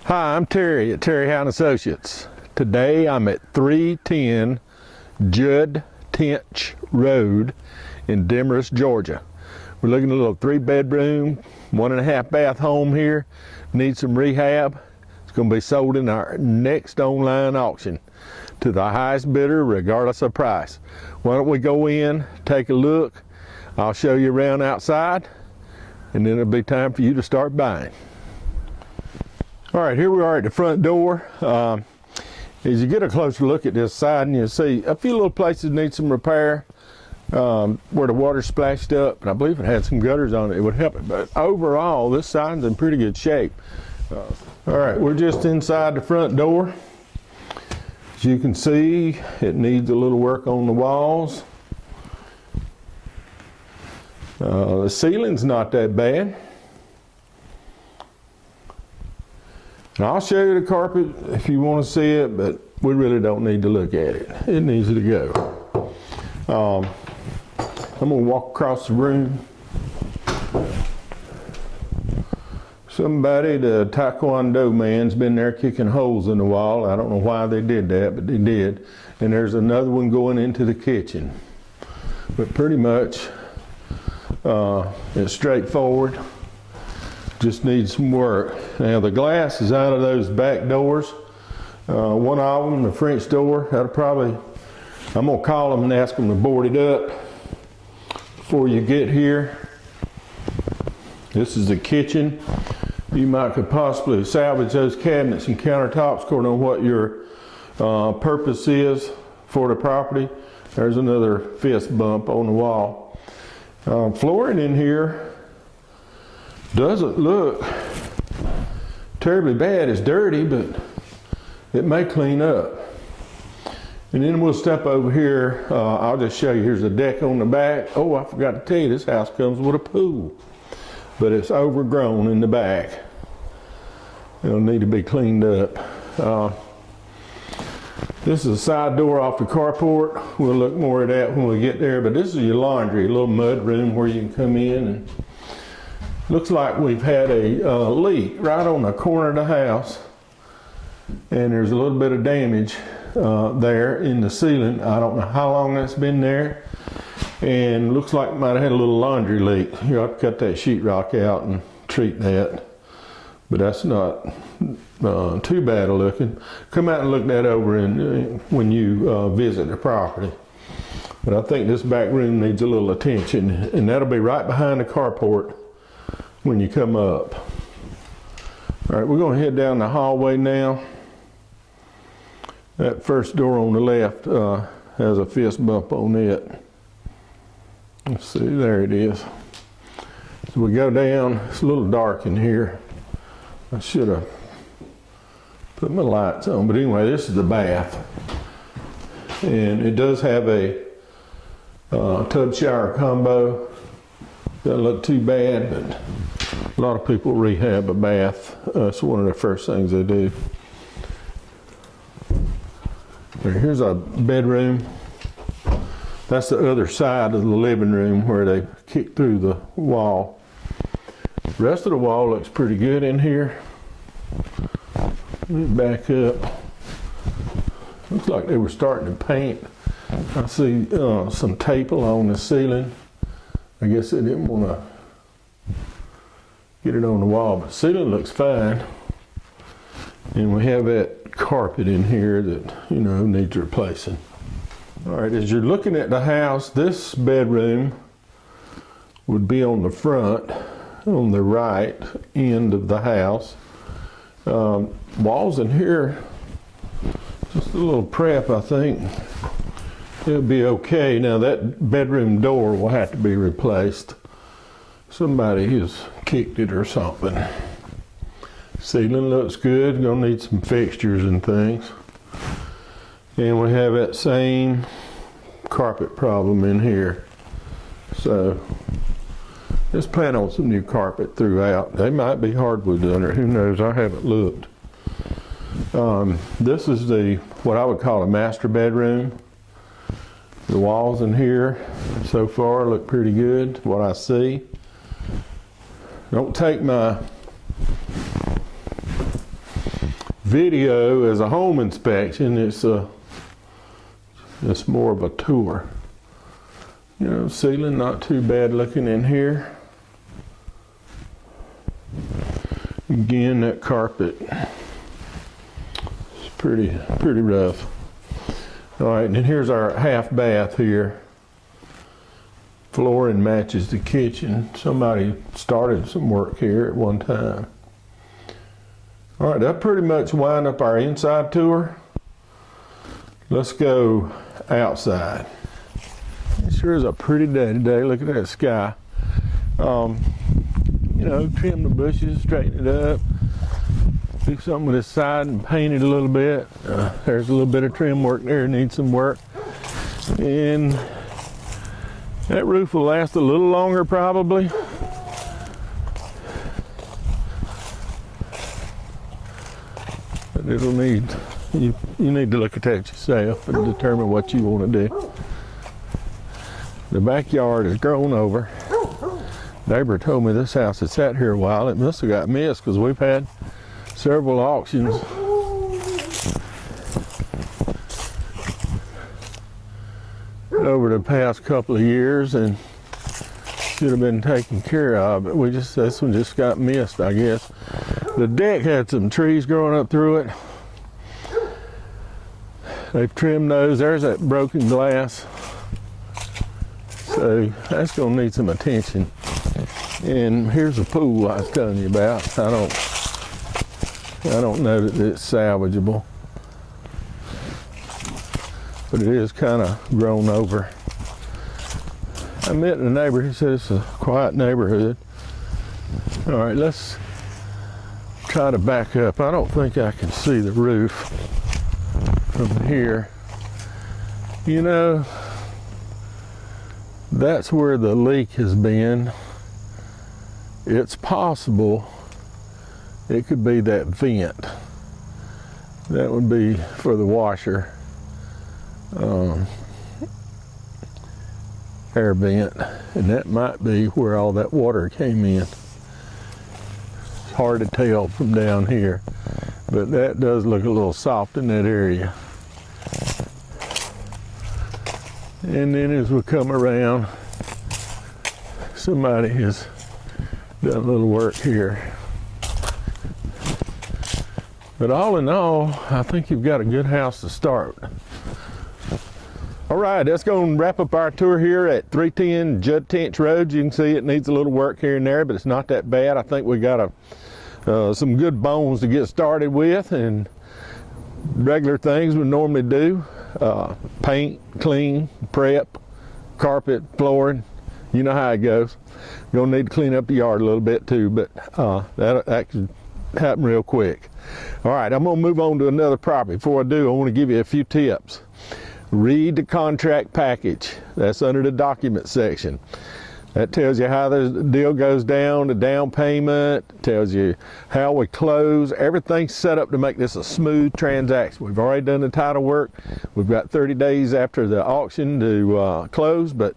Hi, I'm Terry at Terry Howe & Associates. Today I'm at 310 Judd Tench Road in Demorest, Georgia. We're looking at a little 3-bedroom, 1.5 bath home here. Needs some rehab. It's going to be sold in our next online auction to the highest bidder regardless of price. Why don't we go in, take a look. I'll show you around outside and then it'll be time for you to start buying. All right, here we are at the front door. As you get a closer look at this side, and you'll see a few little places need some repair where the water splashed up, and I believe it had some gutters on it. It would help it, but overall, this side's in pretty good shape. All right, we're just inside the front door. As you can see, it needs a little work on the walls. The ceiling's not that bad. And I'll show you the carpet if you want to see it, but we really don't need to look at it. It needs to go. I'm going to walk across the room. Somebody, the Taekwondo man's been there kicking holes in the wall. I don't know why they did that, but they did. And there's another one going into the kitchen. But pretty much, it's straightforward. Just needs some work. Now the glass is out of those back doors. One of them, the French door, that'll probably, I'm gonna call them and ask them to board it up before you get here. This is the kitchen. You could possibly salvage those cabinets and countertops according to what your purpose is for the property. There's another fist bump on the wall. Flooring in here doesn't look terribly bad. It's dirty, but it may clean up. And then we'll step over here. I'll just show you. Here's a deck on the back. Oh, I forgot to tell you, this house comes with a pool, but it's overgrown in the back. It'll need to be cleaned up. This is a side door off the carport. We'll look more at that when we get there, but this is your laundry, a little mud room where you can come in. And looks like we've had a leak right on the corner of the house, and there's a little bit of damage there in the ceiling. I don't know how long that's been there, and looks like it might have had a little laundry leak. You have to cut that sheetrock out and treat that, but that's not too bad looking. Come out and look that over when you visit the property. But I think this back room needs a little attention, and that'll be right behind the carport when you come up. All right, we're going to head down the hallway now. That first door on the left has a fist bump on it. Let's see, there it is. So we go down. It's a little dark in here. I should have put my lights on, but anyway, this is the bath. And it does have a tub shower combo. Doesn't look too bad, but a lot of people rehab a bath. It's one of the first things they do. Here's our bedroom. That's the other side of the living room where they kick through the wall. The rest of the wall looks pretty good in here. Let me back up. Looks like they were starting to paint. I see some tape along the ceiling. I guess they didn't want to get it on the wall, but the ceiling looks fine. And we have that carpet in here that, needs replacing. All right, as you're looking at the house, this bedroom would be on the front, on the right end of the house. Walls in here, just a little prep, I think. It'll be okay. Now that bedroom door will have to be replaced. Somebody has kicked it or something. Ceiling looks good. Gonna need some fixtures and things. And we have that same carpet problem in here. So just plan on some new carpet throughout. They might be hardwood under it. Who knows? I haven't looked. This is what I would call a master bedroom. The walls in here so far look pretty good, what I see. Don't take my video as a home inspection. It's more of a tour. You know, ceiling not too bad looking in here. Again, that carpet is pretty rough. All right, and then here's our half bath here. Flooring matches the kitchen. Somebody started some work here at one time. All right, that pretty much wind up our inside tour. Let's go outside. It sure is a pretty day today. Look at that sky. You know, trim the bushes, straighten it up, do something with this side and paint it a little bit. There's a little bit of trim work there, needs some work. And that roof will last a little longer probably. But it'll need, you need to look at that yourself and determine what you want to do. The backyard is grown over. Neighbor told me this house had sat here a while. It must have got missed because we've had several auctions. Over the past couple of years and should have been taken care of, but this one just got missed, I guess. The deck had some trees growing up through it. They've trimmed those. There's that broken glass. So that's gonna need some attention. And here's the pool I was telling you about. I don't know that it's salvageable, but it is kind of grown over. I met a neighbor. He said it's a quiet neighborhood. All right, let's try to back up. I don't think I can see the roof from here. You know, that's where the leak has been. It's possible it could be that vent. That would be for the washer. Air vent, and that might be where all that water came in. It's hard to tell from down here, but that does look a little soft in that area. And then as we come around, somebody has done a little work here. But all in all, I think you've got a good house to start. All right, that's going to wrap up our tour here at 310 Tench Road. You can see it needs a little work here and there, but it's not that bad. I think we got some good bones to get started with, and regular things we normally do. Paint, clean, prep, carpet, flooring. You know how it goes. You're going to need to clean up the yard a little bit too, but that could happen real quick. All right, I'm going to move on to another property. Before I do, I want to give you a few tips. Read the contract package. That's under the document section. That tells you how the deal goes down, the down payment, tells you how we close. Everything's set up to make this a smooth transaction. We've already done the title work. We've got 30 days after the auction to close, but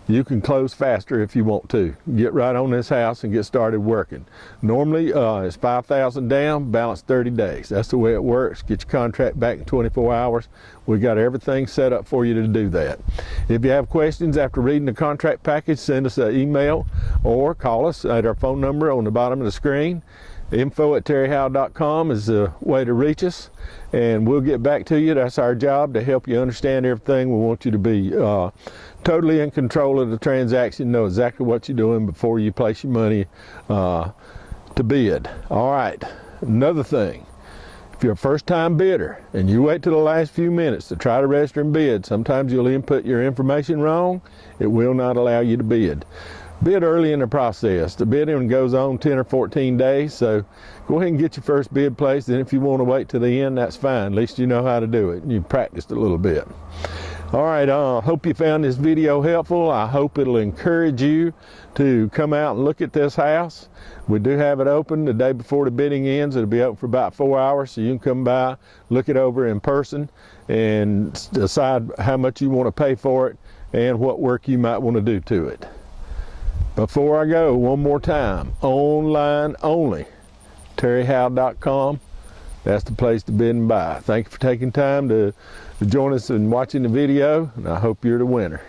you can close faster if you want to. Get right on this house and get started working. Normally, it's $5,000 down, balance 30 days. That's the way it works. Get your contract back in 24 hours. We got everything set up for you to do that. If you have questions after reading the contract package, send us an email or call us at our phone number on the bottom of the screen. info@terryhowe.com is the way to reach us, and we'll get back to you. That's our job, to help you understand everything. We want you to be totally in control of the transaction, know exactly what you're doing before you place your money to bid. All right, another thing, if you're a first-time bidder and you wait till the last few minutes to try to register and bid, sometimes you'll input your information wrong. It will not allow you to bid. Bid early in the process. The bidding goes on 10 or 14 days, so go ahead and get your first bid placed. And if you want to wait to the end, that's fine. At least you know how to do it and you've practiced a little bit. All right, hope you found this video helpful. I hope it'll encourage you to come out and look at this house. We do have it open the day before the bidding ends. It'll be open for about 4 hours, so you can come by, look it over in person, and decide how much you want to pay for it and what work you might want to do to it. Before I go, one more time, online only, terryhowe.com. that's the place to bid and buy. Thank you for taking time to join us and watching the video, and I hope you're the winner.